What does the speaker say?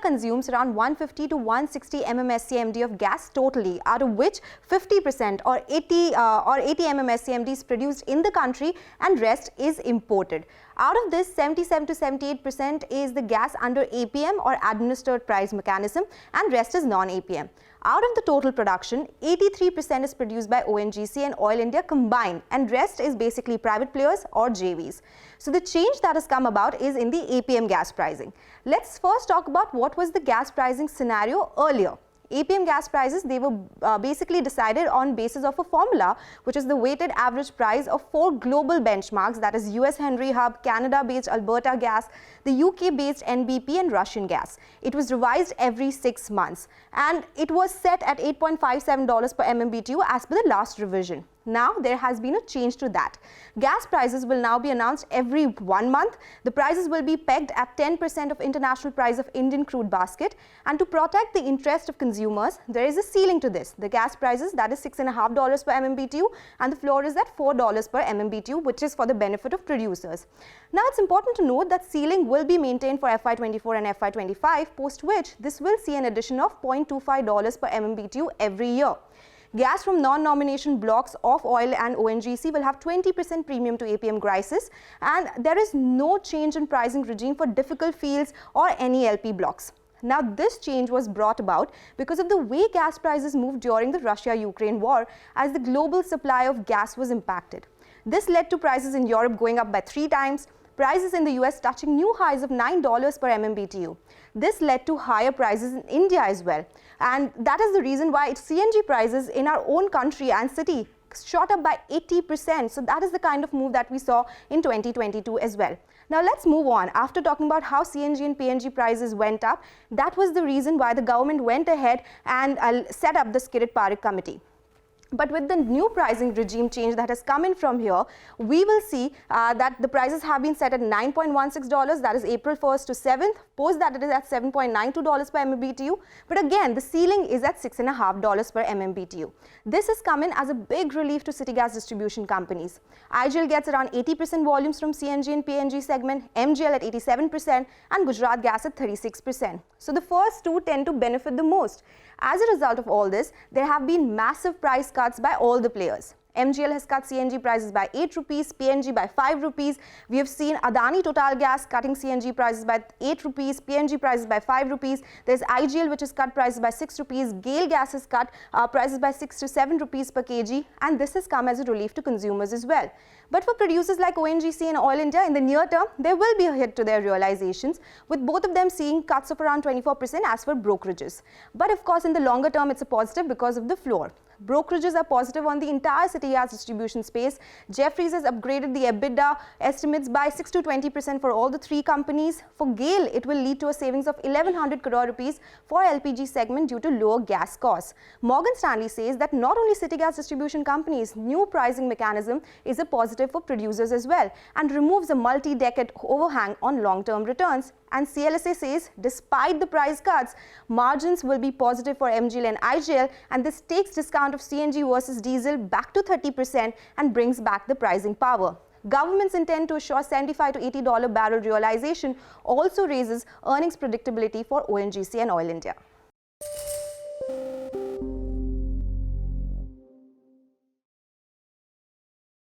consumes around 150 to 160 MMSCMD of gas totally, out of which 50% or 80 MMSCMD is produced in the country and rest is imported. Out of this, 77 to 78% is the gas under APM or administered price mechanism, and rest is non-APM. Out of the total production, 83% is produced by ONGC and Oil India combined, and rest is basically private players or JVs. So the change that has come about is in the APM gas pricing. Let's first talk about what was the gas pricing scenario earlier. APM gas prices, they were basically decided on basis of a formula, which is the weighted average price of 4 global benchmarks, that is US Henry Hub, Canada-based Alberta gas, the UK-based NBP and Russian gas. It was revised every 6 months and it was set at $8.57 per MMBTU as per the last revision. Now there has been a change to that. Gas prices will now be announced every 1 month. The prices will be pegged at 10% of international price of Indian crude basket, and to protect the interest of consumers, there is a ceiling to this. The gas prices, that is $6.50 per MMBTU, and the floor is at $4 per MMBTU, which is for the benefit of producers. Now it's important to note that ceiling will be maintained for FY24 and FY25, post which this will see an addition of $0.25 per MMBTU every year. Gas from non-nomination blocks of oil and ONGC will have 20% premium to APM prices, and there is no change in pricing regime for difficult fields or any LP blocks. Now this change was brought about because of the way gas prices moved during the Russia-Ukraine war, as the global supply of gas was impacted. This led to prices in Europe going up by 3 times, prices in the US touching new highs of $9 per MMBTU. This led to higher prices in India as well, and that is the reason why CNG prices in our own country and city shot up by 80%. So that is the kind of move that we saw in 2022 as well. Now let's move on. After talking about how CNG and PNG prices went up, that was the reason why the government went ahead and set up the Kirit Parikh committee. But with the new pricing regime change that has come in from here, we will see that the prices have been set at $9.16, that is April 1st to 7th. Post that it is at $7.92 per MMBTU. But again, the ceiling is at $6.50 per MMBTU. This has come in as a big relief to city gas distribution companies. IGL gets around 80% volumes from CNG and PNG segment, MGL at 87%, and Gujarat Gas at 36%. So the first two tend to benefit the most. As a result of all this, there have been massive price cuts by all the players. MGL has cut CNG prices by 8 rupees, PNG by 5 rupees. We have seen Adani Total Gas cutting CNG prices by 8 rupees, PNG prices by 5 rupees. There's IGL which has cut prices by 6 rupees. GAIL Gas has cut prices by 6 to 7 rupees per kg, and this has come as a relief to consumers as well. But for producers like ONGC and Oil India, in the near term, there will be a hit to their realizations, with both of them seeing cuts of around 24% as for brokerages. But of course, in the longer term, it's a positive because of the floor. Brokerages are positive on the entire city gas distribution space. Jefferies has upgraded the EBITDA estimates by 6 to 20% for all the 3 companies. For GAIL, it will lead to a savings of 1100 crore rupees for LPG segment due to lower gas costs. Morgan Stanley says that not only city gas distribution companies, new pricing mechanism is a positive for producers as well and removes a multi-decade overhang on long-term returns. And CLSA says despite the price cuts, margins will be positive for MGL and IGL, and this takes discount of CNG versus diesel back to 30% and brings back the pricing power. Government's intent to assure $75 to $80 barrel realization also raises earnings predictability for ONGC and Oil India.